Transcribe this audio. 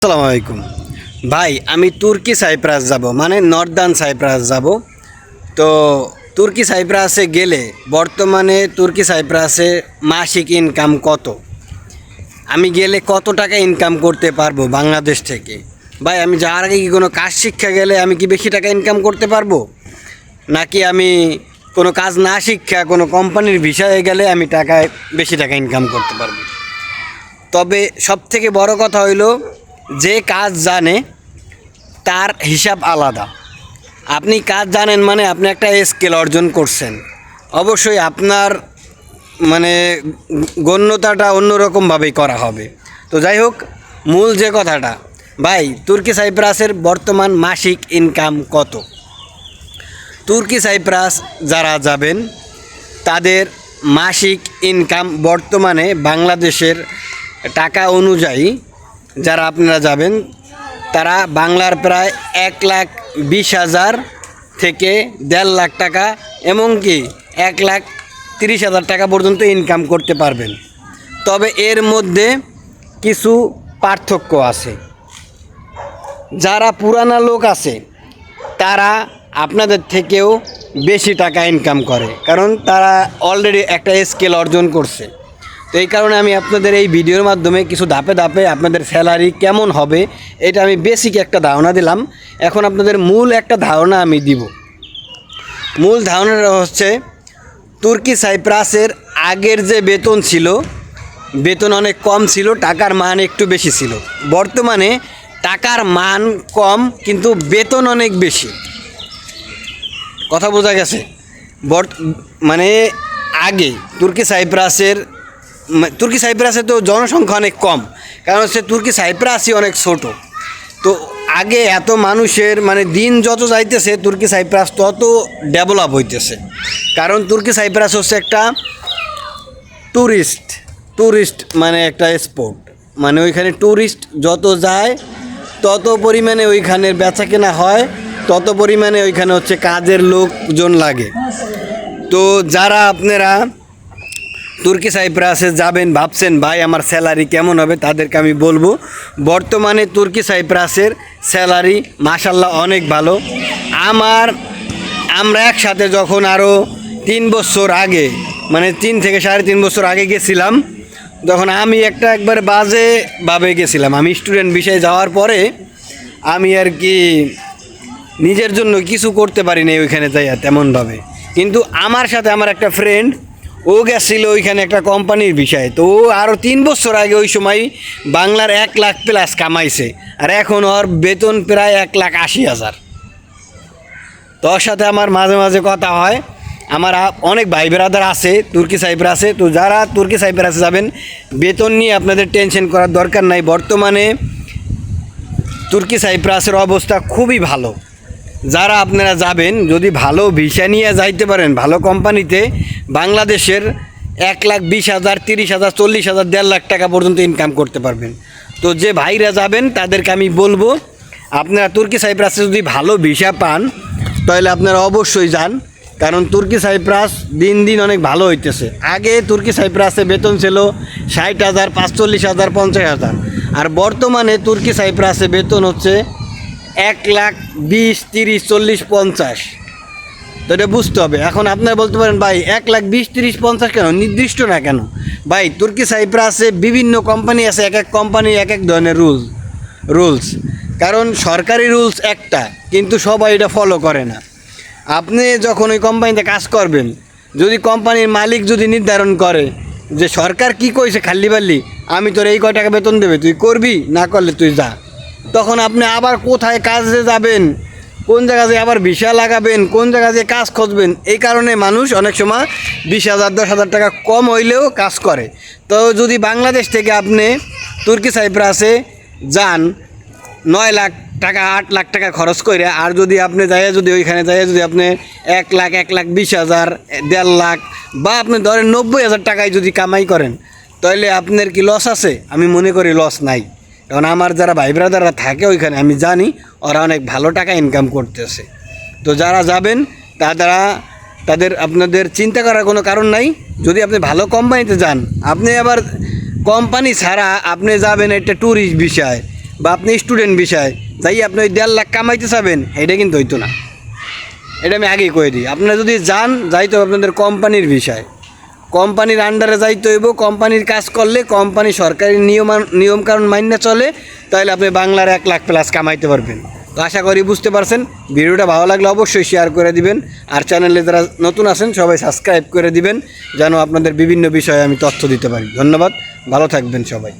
আসসালামু আলাইকুম ভাই, আমি তুর্কি সাইপ্রাস যাব, মানে নর্দার্ন সাইপ্রাস যাব। তো তুর্কি সাইপ্রাসে গেলে বর্তমানে তুর্কি সাইপ্রাসে মাসিক ইনকাম কত? আমি গেলে কত টাকা ইনকাম করতে পারবো বাংলাদেশ থেকে? ভাই, আমি যাওয়ার আগে কি কোনো কাজ শিক্ষা গেলে আমি কি বেশি টাকা ইনকাম করতে পারবো, নাকি আমি কোনো কাজ না শিক্ষা কোনো কোম্পানির ভিসায় গেলে আমি বেশি টাকা ইনকাম করতে পারবো? তবে সবথেকে বড় কথা হইল, যে কাজ জানে তার হিসাব আলাদা। আপনি কাজ জানেন মানে আপনি একটা স্কিল অর্জন করছেন, অবশ্যই আপনার মানে গণ্যতাটা অন্যরকমভাবেই করা হবে। তো যাই হোক, মূল যে কথাটা, ভাই তুর্কি সাইপ্রাসের বর্তমান মাসিক ইনকাম কত? তুর্কি সাইপ্রাস যারা যাবেন তাদের মাসিক ইনকাম বর্তমানে বাংলাদেশের টাকা অনুযায়ী, যারা আপনারা যাবেন তারা বাংলার প্রায় 1,20,000 থেকে 1.5 লাখ টাকা, এমনকি 1,30,000 টাকা পর্যন্ত ইনকাম করতে পারবেন। তবে এর মধ্যে কিছু পার্থক্য আছে। যারা পুরানা লোক আছে তারা আপনাদের থেকেও বেশি টাকা ইনকাম করে, কারণ তারা অলরেডি একটা স্কেল অর্জন করছে। তো এই কারণে আমি আপনাদের এই ভিডিওর মাধ্যমে কিছু ধাপে ধাপে আপনাদের স্যালারি কেমন হবে এটা আমি বেসিক একটা ধারণা দিলাম। এখন আপনাদের মূল একটা ধারণা আমি দিব। মূল ধারণাটা হচ্ছে, তুর্কি সাইপ্রাসের আগের যে বেতন ছিল, বেতন অনেক কম ছিল, টাকার মান একটু বেশি ছিল। বর্তমানে টাকার মান কম কিন্তু বেতন অনেক বেশি। কথা বোঝা গেছে? মানে আগে তুর্কি সাইপ্রাসে তো জনসংখ্যা অনেক কম, কারণ হচ্ছে তুর্কি সাইপ্রাসই অনেক ছোট। তো আগে এত মানুষের মানে দিন যত যাইতেছে তুর্কি সাইপ্রাস তত ডেভেলপ হইতেছে, কারণ তুর্কি সাইপ্রাস হচ্ছে একটা ট্যুরিস্ট মানে একটা স্পট। মানে ওইখানে ট্যুরিস্ট যত যায় তত পরিমাণে ওইখানের বেচা কেনা হয়, তত পরিমাণে ওইখানে হচ্ছে কাজের লোকজন লাগে। তো যারা আপনারা তুর্কি সাইপ্রাসে যাবেন ভাবছেন ভাই আমার স্যালারি কেমন হবে, তাদেরকে আমি বলবো, বর্তমানে তুর্কি সাইপ্রাসের স্যালারি মাশাল্লাহ অনেক ভালো। আমরা একসাথে যখন আরও 3 বছর আগে, মানে 3 থেকে 3.5 বছর আগে গেছিলাম, তখন আমি একবার বাজেভাবে গেছিলাম। আমি স্টুডেন্ট বিষয়ে যাওয়ার পরে আমি আর কি নিজের জন্য কিছু করতে পারিনি ওইখানে যাইয়া তেমনভাবে। কিন্তু আমার সাথে আমার একটা ফ্রেন্ড, ও গেছিল ওইখানে একটা কোম্পানির বিষয়ে। তো ও আরও 3 বছর আগে ওই সময় বাংলার 1 লাখ প্লাস কামাইছে, আর এখন ওর বেতন প্রায় 1,80,000। তো ওর সাথে আমার মাঝে মাঝে কথা হয়। আমার অনেক ভাই ব্রাদার আছে তুর্কি সাইপ্রাসে। তো যারা তুর্কি সাইপ্রাসে যাবেন, বেতন নিয়ে আপনাদের টেনশন করার দরকার নাই। বর্তমানে তুর্কি সাইপ্রাসের অবস্থা খুবই ভালো। যারা আপনারা যাবেন, যদি ভালো ভিসা নিয়ে যাইতে পারেন ভালো কোম্পানিতে, বাংলাদেশের 1,20,000, 30,000, 40,000, 1.5 লাখ টাকা পর্যন্ত ইনকাম করতে পারবেন। তো যে ভাইরা যাবেন তাদেরকে আমি বলবো, আপনারা তুর্কি সাইপ্রাসে যদি ভালো ভিসা পান তাহলে আপনারা অবশ্যই যান, কারণ তুর্কি সাইপ্রাস দিন দিন অনেক ভালো হইতেছে। আগে তুর্কি সাইপ্রাসে বেতন ছিল 60,000, 45,000, 50,000, আর বর্তমানে তুর্কি সাইপ্রাসে বেতন হচ্ছে 1,20,000, 30,000, 40,000, 50,000। তো এটা বুঝতে হবে। এখন আপনারা বলতে পারেন ভাই 1,20,000, 30,000, 50,000 কেন, নির্দিষ্ট না কেন? ভাই তুর্কি সাইপ্রাসে বিভিন্ন কোম্পানি আছে, এক এক কোম্পানি এক এক ধরনের রুলস। কারণ সরকারি রুলস একটা, কিন্তু সবাই এটা ফলো করে না। আপনি যখন ওই কোম্পানিতে কাজ করবেন, যদি কোম্পানির মালিক যদি নির্ধারণ করে যে সরকার কি কইছে খাল্লি বাল্লি, আমি তোর এই কয় টাকা বেতন দেবে, তুই করবি, না করলে তুই যা, তখন আপনি আবার কোথায় কাজে যাবেন, কোন জায়গাতে আবার ভিসা লাগাবেন, কোন জায়গাতে কাজ খুঁজবেন। এই কারণে মানুষ অনেক সময় 20,000, 10,000 টাকা কম হইলেও কাজ করে। তো যদি বাংলাদেশ থেকে আপনি তুর্কি সাইপ্রাসে যান 9 লাখ টাকা, 8 লাখ টাকা খরচ করে, আর যদি আপনি যদি ওইখানে যদি আপনি 1 লাখ, 1,20,000, 1.5 লাখ, বা আপনি ধরেন 90,000 টাকায় যদি কামাই করেন, তাহলে আপনার কি লস আছে? আমি মনে করি লস নাই। কারণ আমার যারা ভাই ব্রাদাররা থাকে ওইখানে আমি জানি ওরা অনেক ভালো টাকা ইনকাম করতেছে। তো যারা যাবেন আপনাদের চিন্তা করার কোনো কারণ নাই। যদি আপনি ভালো কোম্পানিতে যান, আপনি আবার কোম্পানি ছাড়া আপনি যাবেন একটা ট্যুরিস্ট বিষয়, বা আপনি স্টুডেন্ট বিষয় যাই আপনি ওই 1.5 লাখ কামাইতে চাবেন, এটা কিন্তু হইতো না। এটা আমি আগেই কয়ে দিই, আপনারা যদি যান যাইতে হবে আপনাদের কোম্পানির বিষয়, কোম্পানির আন্ডারে যাইতে হইব, কোম্পানির কাজ করলে কোম্পানি সরকারি নিয়মকানুন মান্য চলে, তাহলে আপনি বাংলার 1 লাখ প্লাস কামাইতে পারবেন। তো আশা করি বুঝতে পারছেন। ভিডিওটা ভালো লাগলে অবশ্যই শেয়ার করে দিবেন, আর চ্যানেলে যারা নতুন আছেন সবাই সাবস্ক্রাইব করে দিবেন, যেন আপনাদের বিভিন্ন বিষয়ে আমি তথ্য দিতে পারি। ধন্যবাদ, ভালো থাকবেন সবাই।